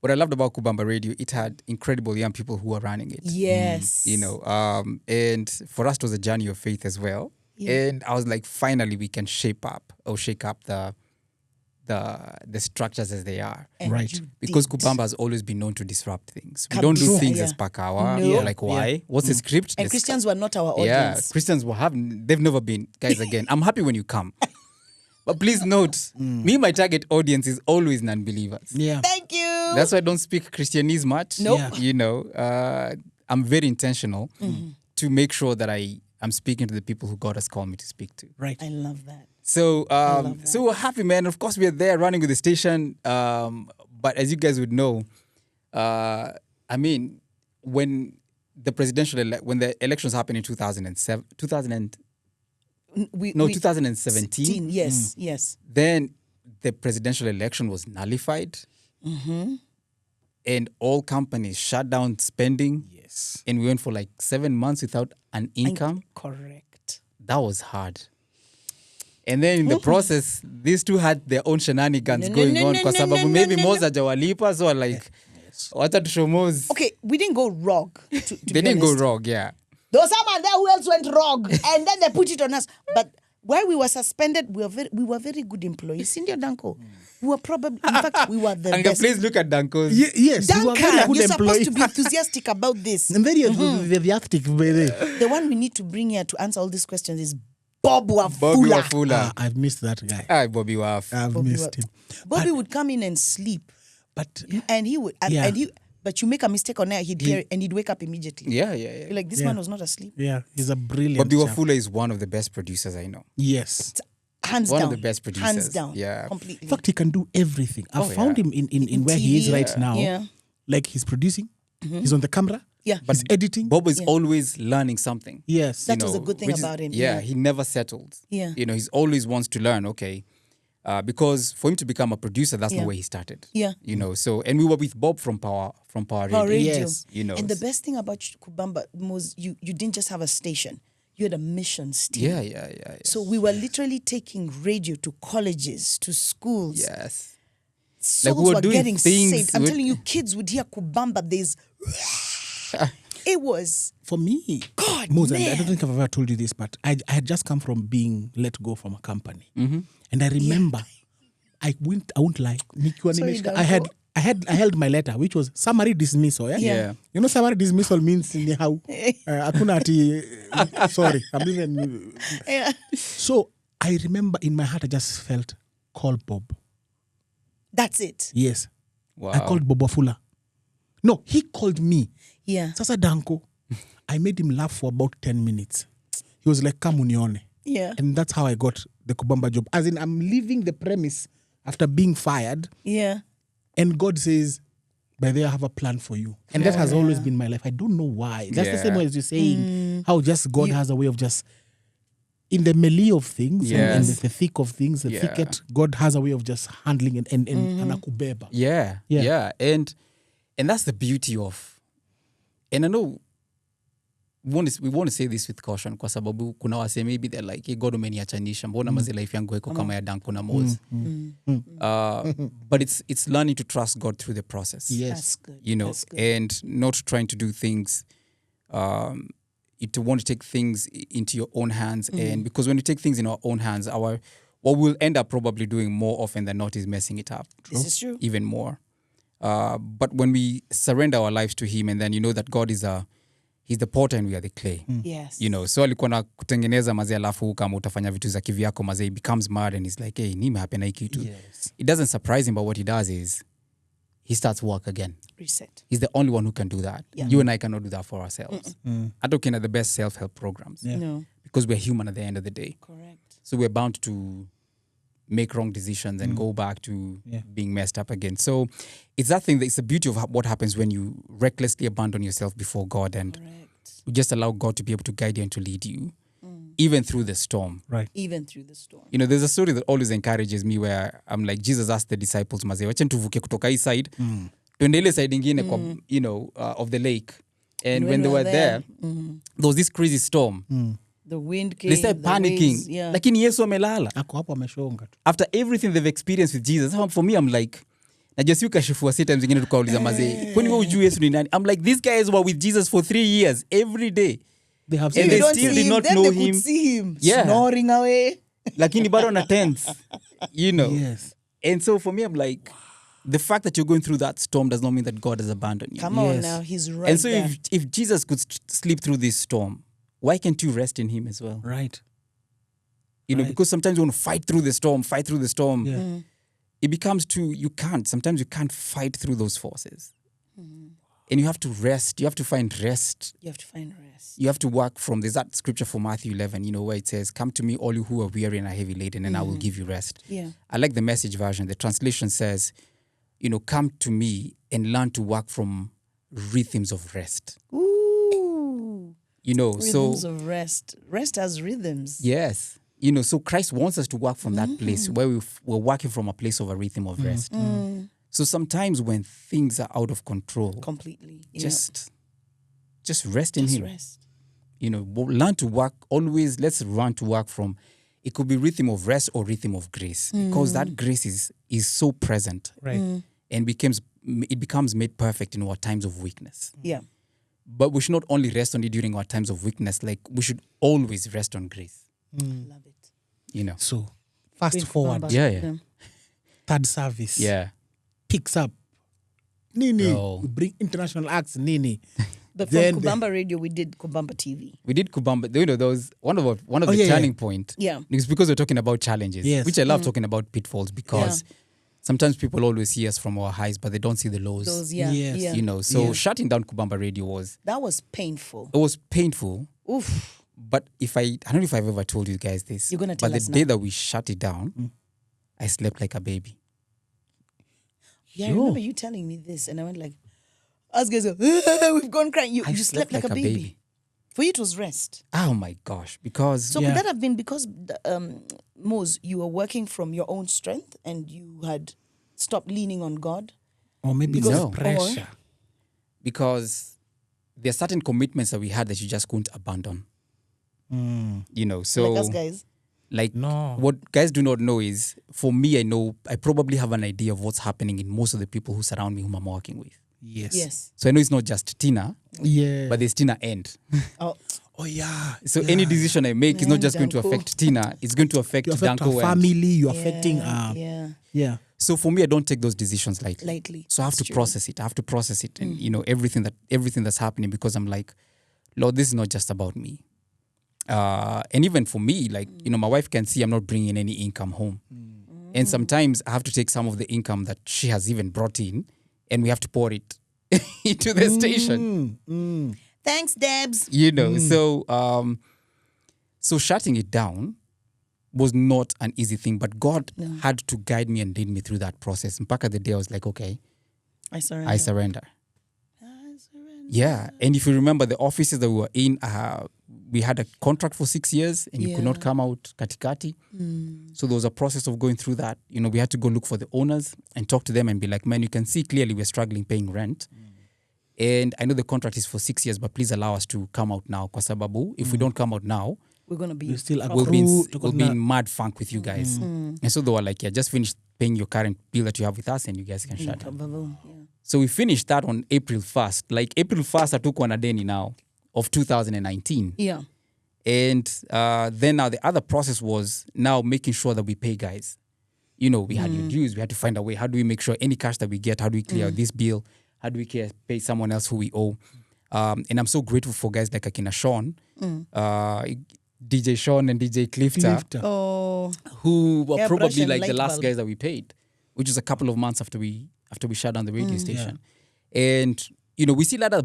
what I loved about Kubamba Radio, it had incredible young people who were running it. Yes. And for us, it was a journey of faith as well. Yeah. And I was like, finally, we can shake up the structures as they are. And Right. you Because did. Kubamba has always been known to disrupt things. We Come don't do true. things Yeah. as pakawa. No. You're like, why? What's the script? And Let's- Christians were not our yeah, audience. Christians they've never been. Guys, again, I'm happy when you come. But please note, me, my target audience is always non-believers. Yeah. Thank you. That's why I don't speak Christianese much. Nope. Yeah. I'm very intentional to make sure that I'm speaking to the people who God has called me to speak to. Right. I love that. So love that. so we're happy, man. Of course, we're there running with the station. But as you guys would know, when the elections happened in 2017, Yes, yes. then the presidential election was nullified. And all companies shut down spending. Yes. And we went for like 7 months without an income. Correct. That was hard. And then in the process, these two had their own shenanigans going on. Kwa sababu maybe Mose hajawalipa, so like, wacha tushow Mose. Okay, we didn't go wrong. To They didn't go wrong, yeah. There was someone there who else went wrong, and then they put it on us. But while we were suspended, we were very good employees. India Dunco, we were probably, in fact, we were the Anga, best. please look at Danko's. Yes. You are very Duncan, good you're supposed employee. to be enthusiastic about this. I'm very enthusiastic. The one we need to bring here to answer all these questions is Bob Bobby Wafula. Wafula. I've missed that guy. Hi, Bobby Waf. I've Bobby missed him. Bobby would come in and sleep, But and he would, Yeah. but you make a mistake on air, he'd hear it, and he'd wake up immediately. Yeah. You're like, this Yeah. man was not asleep. yeah, he's a brilliant Bobby chap. Wafula is one of the best producers I know. Yes. Hands One down. of the best producers. Hands down. Yeah. Completely. In fact, he can do everything. I've Oh, found yeah. him in where he is TV. right now. Yeah. Like he's producing, he's on the camera, Yeah. he's editing. Bob is Yeah. always learning something. Yes. That was a good thing which is- about him. Yeah, Yeah. he never settled. Yeah. He's always wants to learn, okay. Because for him to become a producer, that's Yeah. not where he started. Yeah. So, and we were with Bob from Power Power Radio. Radio. Yes. You know. And the best thing about Kubamba was you didn't just have a station. you had a missions team. Yeah. So we were literally taking radio to colleges, to schools. Yes. Souls we were were doing getting things saved. I'm with- telling you, kids would hear Kubamba. It was For me, God, Moses, man. I don't think I've ever told you this, but I had just come from being let go from a company. Mm-hmm. And I remember, I won't lie. Nikiwa Sorry, nimeshika- Dunco. I held my letter, which was summary dismissal. Yeah? Yeah. You know, summary dismissal means ni how hakuna ati sorry. I'm even. Yeah. So I remember in my heart, I just felt call Bob. That's it. Yes, Wow. I called Bob Wafula. No, he called me. Yeah. Sasa Danko, I made him laugh for about 10 minutes. He was like, "Come unione." Yeah. And that's how I got the Kubamba job. As in, I'm leaving the premise after being fired, Yeah. and God says, "By the way, I have a plan for you." And that has always been my life. I don't know why. That's the same Yeah. way as you're saying, how just God has a way of just, in the melee of things, and Yes. the thick of things, the Yeah. thicket, God has a way of just handling it and anakubeba. Yeah. And that's the beauty of, and I know we want to say this with caution kwa sababu kuna wase maybe they're like, hey, God umeniachanisha, mbona mazi life yangu iko kama ya Dunco na Mose. But it's learning to trust God through the process. Yes. That's good. You know, That's good. and not trying to do things, to want to take things into your own hands. And because when you take things in our own hands, what we'll end up probably doing more often than not is messing it up. This is true. Even more. But when we surrender our lives to him, and then you know that God he's the potter and we are the clay. Yes. You know, so alikuwa na kutengeneza mazee alafu kama utafanya vitu za kivyako mazee, he becomes mad and he's like, hey, nime happen na hii kitu. Yes. It doesn't surprise him, but what he does is he starts work again. Reset. He's the only one who can do that. Yeah. You and I cannot do that for ourselves. I don't at the best self-help programs No. because we're human at the end of the day. Correct. So we're bound to make wrong decisions and go back to being messed up again. So it's that thing, that it's the beauty of what happens when you recklessly abandon yourself before God and Correct. you just allow God to be able to guide you and to lead you, even through the storm. Right. Even through the storm. You know, there's a story that always encourages me where I'm like, Jesus asked the disciples, mazee, wacha tuvuke kutoka hii side, tuende ile side ingine kwa, you know, of the lake. And when they were there, there was this crazy storm. The wind came. They started the panicking. waves, yeah. Lakini Yesu amelala. Ako hapo ameshonga tu. After everything they've experienced with Jesus, for me, I'm like, najua ukashifua si times zingine tukauliza mazee, kwani wewe ujui Yesu ni nani? I'm like, these guys were with Jesus for 3 years, every day. They have And They they don't still see did him, not then know they him. could see him Yeah. snoring away. Lakini bado na tense, you know. Yes. And so for me, I'm like, the fact that you're going through that storm does not mean that God has abandoned you. Come on Yes. now, he's right And so there. if Jesus could sleep through this storm, why can't you rest in him as well? Right. You know, Right. because sometimes you want to fight through the storm. Yeah. It becomes sometimes you can't fight through those forces. And you have to rest. You have to find rest. You have to find rest. You have to work from, there's that scripture for Matthew 11, you know, where it says, come to me, all you who are weary and are heavy laden, and I will give you rest. Yeah. I like the Message version. The translation says, you know, come to me and learn to work from rhythms of rest. Ooh. You know, Rhythms so of rest. Rest has rhythms. yes, you know, so Christ wants us to work from that place where we're working from a place of a rhythm of rest. So sometimes when things are out of control, Completely. Yeah. just rest in Just him. rest. You know, learn to work always. Let's learn to work from, it could be rhythm of rest or rhythm of grace, because that grace is so present, Right. and it becomes made perfect in our times of weakness. Yeah. But we should not only rest on it during our times of weakness, like we should always rest on grace. Love it. You know. So, fast Bring forward. Kubamba. Yeah. Third service. Yeah. Picks up. Nini. Bro. We bring international acts. Nini. But from Then Kubamba Radio, we did Kubamba TV. We did Kubamba. You know, there was one of the yeah, turning point. Yeah. It's because we're talking about challenges, Yes. which I love talking about pitfalls, because sometimes people always see us from our highs, but they don't see the lows. Those, yeah. Yes. Yeah. You know, so Yeah. shutting down Kubamba Radio That was painful. it was painful. Oof. But I don't know if I've ever told you guys this. You're gonna tell But us the day now. that we shut it down, I slept like a baby. Yeah, I remember you telling me this, and I went like, us guys go, we've gone crying. You I slept like a baby. For you, it was rest. Oh my gosh! Because So could that have been because, Mose, you were working from your own strength and you had stopped leaning on God? Or maybe Because- it's No. pressure. because there are certain commitments that we had that you just couldn't abandon. You know, so Like us guys. like No. what guys do not know is, for me, I probably have an idea of what's happening in most of the people who surround me, whom I'm working with. Yes. So I know it's not just Tina, Yeah. but there's Tina end. Oh, oh yeah. So any decision I make is not just going to Dunco. affect Tina, it's going to affect You affect Dunco our and- family. You're affecting. yeah. So for me, I don't take those decisions lightly. So I have That's to true. process it. I have to process it, and you know everything that's happening, because I'm like, Lord, this is not just about me. And even for me, like you know, my wife can see I'm not bringing any income home, and sometimes I have to take some of the income that she has even brought in, and we have to pour it into the station. Thanks, Debs. You know, so shutting it down was not an easy thing, but God had to guide me and lead me through that process. And back at the day, I was like, okay, I surrender. I surrender. Yeah. And if you remember the offices that we were in, we had a contract for 6 years and you could not come out katikati. So there was a process of going through that. You know, we had to go look for the owners and talk to them and be like, man, you can see clearly we're struggling paying rent. And I know the contract is for 6 years, but please allow us to come out now. Kwa sababu, if we don't come out now, We're going to be You still trouble. we'll be in mad funk with you guys. And so they were like, yeah, just finish paying your current bill that you have with us and you guys can shut down. Yeah. So we finished that on April 1st. Like April 1st, I took one a deni now of 2019. Yeah. And then now the other process was now making sure that we pay guys. You know, we had your dues. We had to find a way. How do we make sure any cash that we get, how do we clear this bill? How do we pay someone else who we owe? And I'm so grateful for guys like Akina Sean, DJ Sean and DJ Clifter, Oh, who were Yeah, brush probably and like the light last bulb. guys that we paid, which is a couple of months after we shut down the radio station. And, you know, we still had other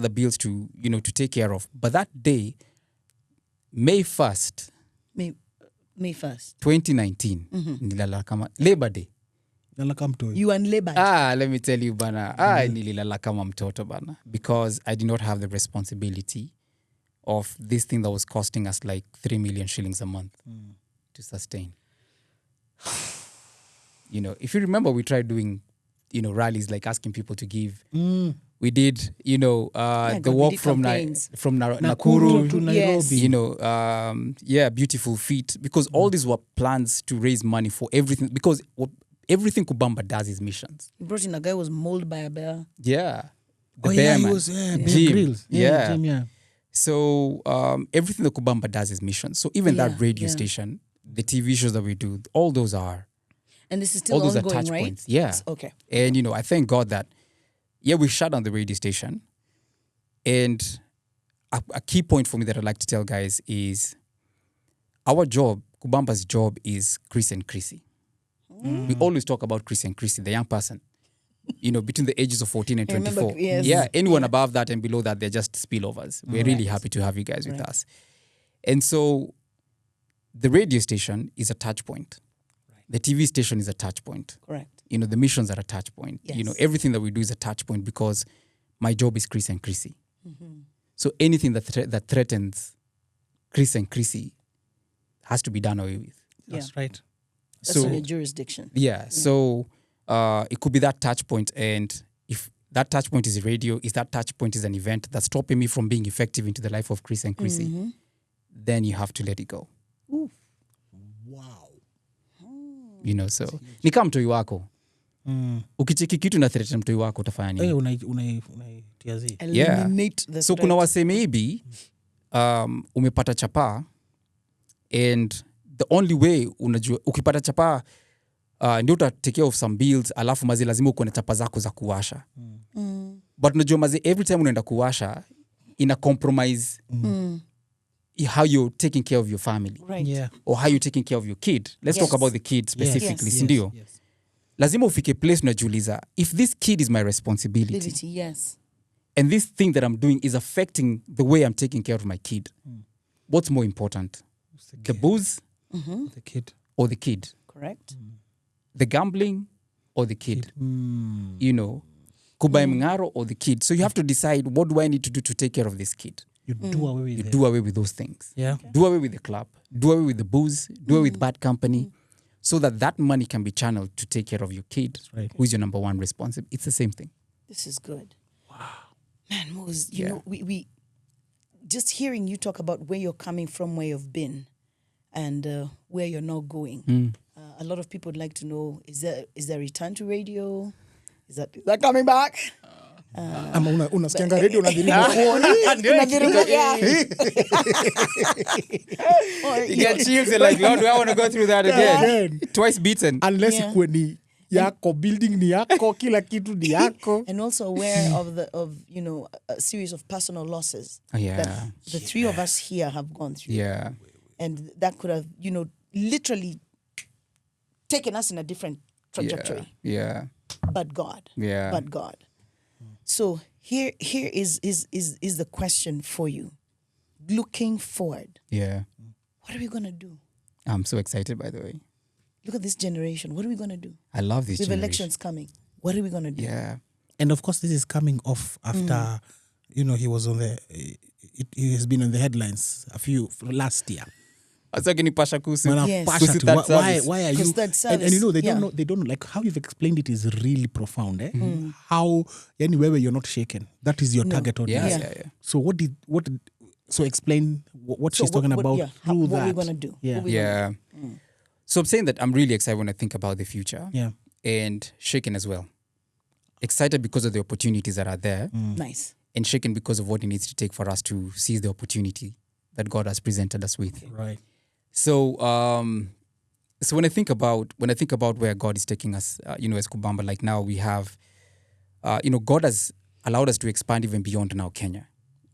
bills to, you know, to take care of. But that day, May 1st, May 1st. 2019, nilala kama Labor Day. You and labor. Let me tell you, bana. Nililala kama mtoto, bana. Because I did not have the responsibility of this thing that was costing us like 3 million shillings a month to sustain. You know, if you remember, we tried doing, you know, rallies, like asking people to give. We did, you know, the God, we walk did from campaigns. Nakuru to Nairobi. Yes. you know, beautiful feet, because all these were plans to raise money for everything, because everything Kubamba does is missions. You brought in a guy who was mauled by a bear. Yeah. The He Bear Man. was Bear Jim. Grylls. Yeah. Jim, yeah. So everything that Kubamba does is missions. So even that radio yeah. station, the TV shows that we do, all those are And this is still all those are ongoing, touch right? points. Yeah. Okay. And, you know, I thank God that, we shut down the radio station. And a key point for me that I'd like to tell guys is our job, Kubamba's job, is Chris and Chrissy. We always talk about Chris and Chrissy, the young person, you know, between the ages of 14 and 24. remember, yes. Yeah, anyone above that and below that, they're just spillovers. We're really happy to have you guys with us. And so the radio station is a touch point. The TV station is a touch point. Correct. You know, the missions are a touch point. You know, Yes. everything that we do is a touch point, because my job is Chris and Chrissy. So anything that threatens Chris and Chrissy has to be done away with. That's right. That's So in your jurisdiction. yeah, so it could be that touch point, and if that touch point is radio, if that touch point is an event that's stopping me from being effective into the life of Chris and Chrissy, then you have to let it go. Wow. You know, so ni kama mtoi wako. Ukicheki kitu na threaten mtoi wako utafanya nini? Unaitia zi. Eliminate the So threat. kuna wase maybe umepata chapa, and the only way unajua ukipata chapa ndio uta take care of some bills, alafu mazi lazima uko na chapa zako za kuwasha. But unajua mazi every time unaenda kuwasha ina compromise how you're taking care of your family. Right. Yeah. Or how you're taking care of your kid. Let's talk about the kid specifically, Yes. si ndio? Yes. Lazima ufike place unajiuliza, if this kid is my responsibility, Ability, yes. and this thing that I'm doing is affecting the way I'm taking care of my kid, what's more important? The booze The kid. or the kid? Correct. The gambling or the kid? You know, kubai mngaro or the kid? So you have to decide, what do I need to do to take care of this kid? You do away with You it. do away with those things. Yeah. Do away with the club. Do away with the booze. Do away with bad company. So that money can be channeled to take care of your kid, right. who is your number one responsibility. It's the same thing. This is good. Wow. Man, Mose, you know, just hearing you talk about where you're coming from, where you've been, and where you're now going. A lot of people would like to know: is there a return to radio? Is that coming back? Ama unasikianga radio unadhiriwa kuona. You get chills and like, Lord, do I want to go through that again? Twice beaten. Unless ikuwe ni yako, building ni yako, kila kitu ni yako. And also aware of a series of personal losses that the three of us here have gone through. Yeah. And that could have, literally taken us in a different trajectory. Yeah. But God. Yeah. But God. So here is the question for you. Looking forward. Yeah. What are we gonna do? I'm so excited, by the way. Look at this generation. What are we gonna do? I love this With generation. elections coming. What are we gonna do? Yeah. And of course, this is coming off after, he was on he has been on the headlines last year. Pasha kuhusu. Yes. Pasha Kuhusu to, that why service. are you? Because that And service, they don't know, like how you've explained it is really profound. How, anywhere you're not shaken. That is your target audience. Yeah. So so explain what she's talking about through what that. we're gonna do. Yeah. Yeah. So I'm saying that I'm really excited when I think about the future. Yeah. And shaken as well. Excited because of the opportunities that are there. Nice. And shaken because of what it needs to take for us to seize the opportunity that God has presented us with. Right. So so when I think about where God is taking us, as Kubamba, like now we have, God has allowed us to expand even beyond now Kenya.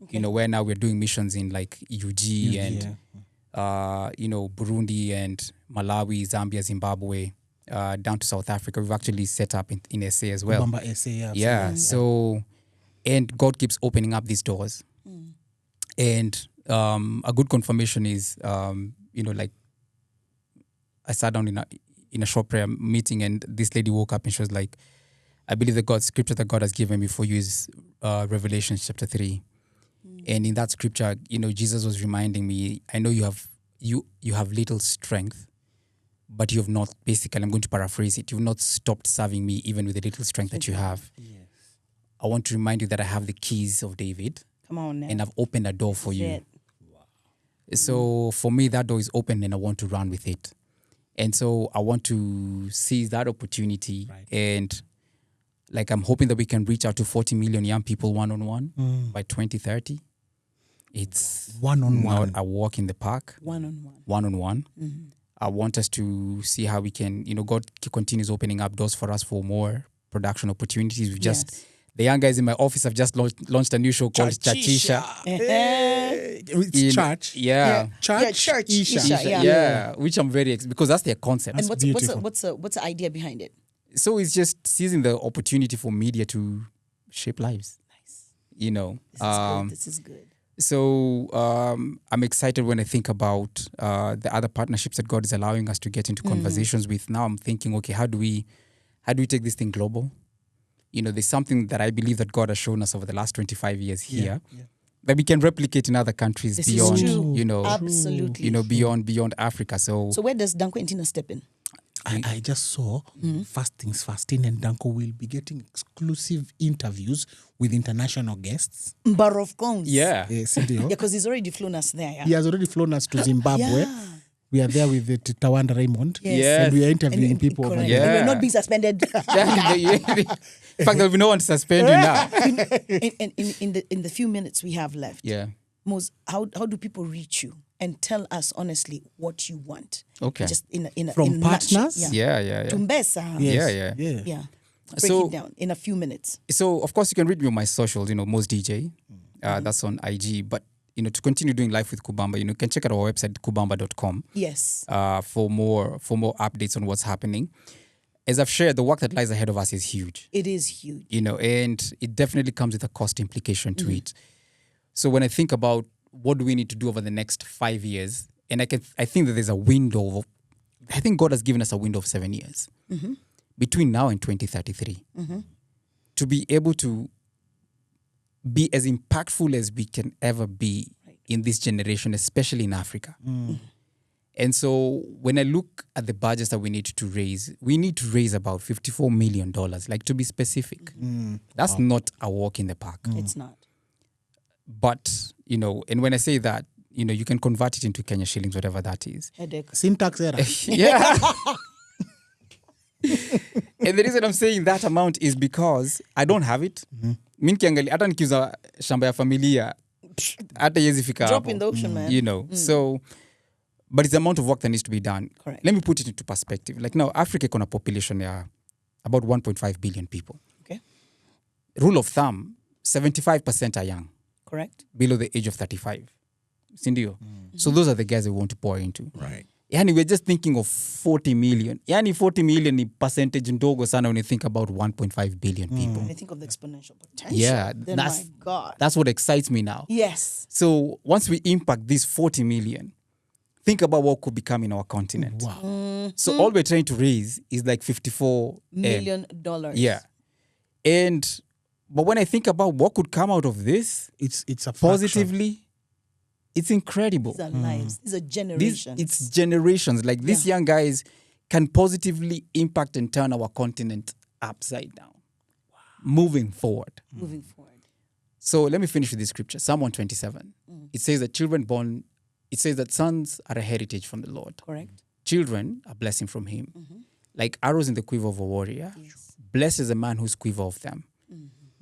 Okay. Where now we're doing missions in like UG and Burundi and Malawi, Zambia, Zimbabwe, down to South Africa. We've actually set up in SA as well. Bamba SA, Yeah. So, and God keeps opening up these doors. And a good confirmation is, like I sat down in a short prayer meeting, and this lady woke up and she was like, I believe the scripture that God has given me for you is Revelation chapter 3. And in that scripture, Jesus was reminding me, I know you have little strength, but you have not, basically, I'm going to paraphrase it, you've not stopped serving me even with the little strength that you have. Yes. I want to remind you that I have the keys of David. Come on now. And I've opened a door for you. It. So for me, that door is open and I want to run with it. And so I want to seize that opportunity. Right. And like I'm hoping that we can reach out to 40 million young people one-on-one by 2030. It's One-on-one. not a walk in the park. One-on-one. One-on-one. I want us to see how we can, God continues opening up doors for us for more production opportunities. We've just, the young guys in my office have just launched a new show called Chachisha. It's church. Yeah. Church. Church. Isha. Yeah. Which I'm very because that's their concept. And beautiful. what's the idea behind it? So it's just seizing the opportunity for media to shape lives. Nice. This is good. So I'm excited when I think about the other partnerships that God is allowing us to get into conversations with. Now I'm thinking, okay, how do we take this thing global? There's something that I believe that God has shown us over the last 25 years here that we can replicate in other countries This beyond, is true. Absolutely. beyond Africa. So where does Dunco and Tina step in? I just saw First Things First in, and Dunco will be getting exclusive interviews with international guests. Bar of Cones. yeah. Yes, Yeah, because he's already flown us there. Yeah. He has already flown us to Zimbabwe. Yeah. We are there with the Tawanda Raymond. Yes. And we are interviewing people over correct. there. And Yeah. we're not being suspended. In fact, there will be no one to suspend you now. in the few minutes we have left, Yeah. Mose, how do people reach you and tell us honestly what you want? Okay. Just in From a nutshell. partners? Yeah. Tumbesa. Yes. Yeah. Yeah. Break So- it down in a few minutes. So, of course, you can read me on my socials, Mos DJ. That's on IG. But, to continue doing life with Kubamba, you can check out our website, kubamba.com, Yes. for more updates on what's happening. As I've shared, the work that lies ahead of us is huge, It is huge. and it definitely comes with a cost implication to it. So when I think about what do we need to do over the next 5 years, and I think that there's a window I think God has given us a window of 7 years between now and 2033 to be able to be as impactful as we can ever be in this generation, especially in Africa. And so when I look at the budgets that we need to raise about $54 million, like to be specific. That's not a walk in the park. It's not. But, and when I say that, you can convert it into Kenya shillings, whatever that is. Headache. Syntax error. Yeah. And the reason I'm saying that amount is because I don't have it. Mi nikiangalia hata nikiuza shamba ya familia hata yezi fika Drop hapo. in the ocean, man. So, but it's the amount of work that needs to be done. Correct. Let me put it into perspective. Like now, Africa iko na population ya about 1.5 billion people. Okay. Rule of thumb, 75% are young, Correct. below the age of 35. Sindio? So those are the guys we want to pour into. Right. Yani we're just thinking of 40 million. Yani 40 million ni percentage ndogo sana when you think about 1.5 billion people. When I think of the exponential potential, Yeah, then my God. that's what excites me now. Yes. So once we impact these 40 million, think about what could become in our continent. Wow. So all we're trying to raise is like $54 $million. Yeah. But when I think about what could come out of this It's a positively, it's incredible. These are lives. These are generations. It's generations. Like these young guys can positively impact and turn our continent upside down. Wow. Moving forward. Moving forward. So let me finish with this scripture. Psalm 127. It says that sons are a heritage from the Lord. Correct. Children are a blessing from him. Like arrows in the quiver of a warrior. Yes. Blessed is the man whose quiver of them.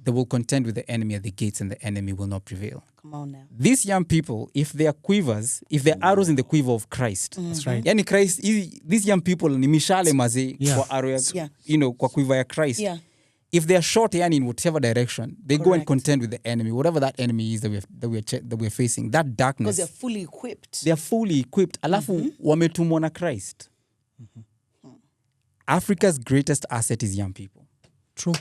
They will contend with the enemy at the gates, and the enemy will not prevail. Come on now. These young people, if they are arrows in the quiver of Christ, That's right. yani Christ, these young people ni mishale maze kwa arrow ya, kwa quiver ya Christ. Yeah. If they are short yani in whatever direction, they go and Correct. contend with the enemy, whatever that enemy is that we're facing, that darkness. Because they're fully equipped. They are fully equipped. Alafu wametumwa na Christ. Africa's greatest asset is young people. True.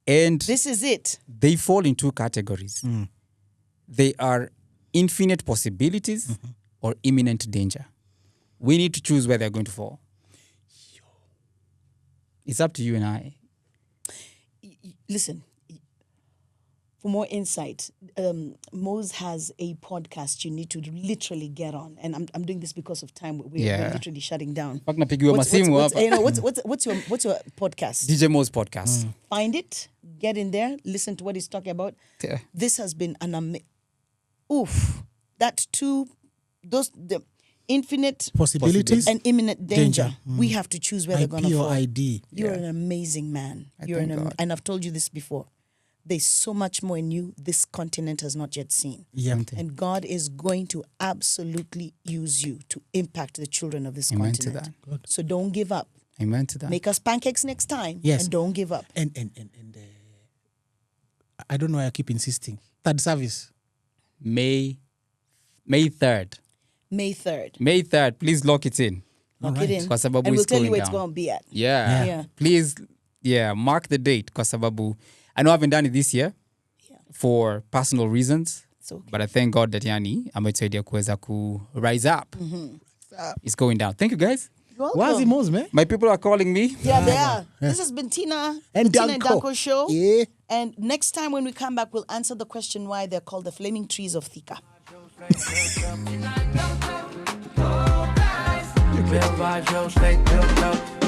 And This is it. they fall in two categories. They are infinite possibilities or imminent danger. We need to choose where they're going to fall. It's up to you and I. Listen, for more insight, Mose has a podcast you need to literally get on. And I'm doing this because of time. We're literally shutting down. Mpaka napigiwa masimu hapa. What's your podcast? DJ Mo's podcast. Find it, get in there, listen to what he's talking about. Yeah. This has been an the infinite Possibilities and imminent danger. Danger. We have to choose where they're going to fall. IPOID. You're an amazing man. thank God. And I've told you this before. There's so much more in you this continent has not yet seen. Yeah. And God is going to absolutely use you to impact the children of this Amen to continent. that. Good. So don't give up. Amen to that. Make us pancakes next time. Yes. And don't give up. And I don't know why I keep insisting. Third service. May 3rd. May 3rd. May 3rd. Please lock it in. Lock it in. Kwa sababu And we'll it's tell you going where it's down. going to be at. Yeah. Yeah. Please, mark the date. Kwa sababu, I know I haven't done it this year for personal reasons. It's okay. But I thank God that yani ametusaidia kuweza ku rise up. It's going down. Thank you guys. You're welcome. Where's the Mose, man? My people are calling me. Yeah, they are. This has been Tina And the Tina and Dunco. Dunco show. Yeah. And next time when we come back, we'll answer the question why they're called the flaming trees of Thika. Real vibes, real straight, real love.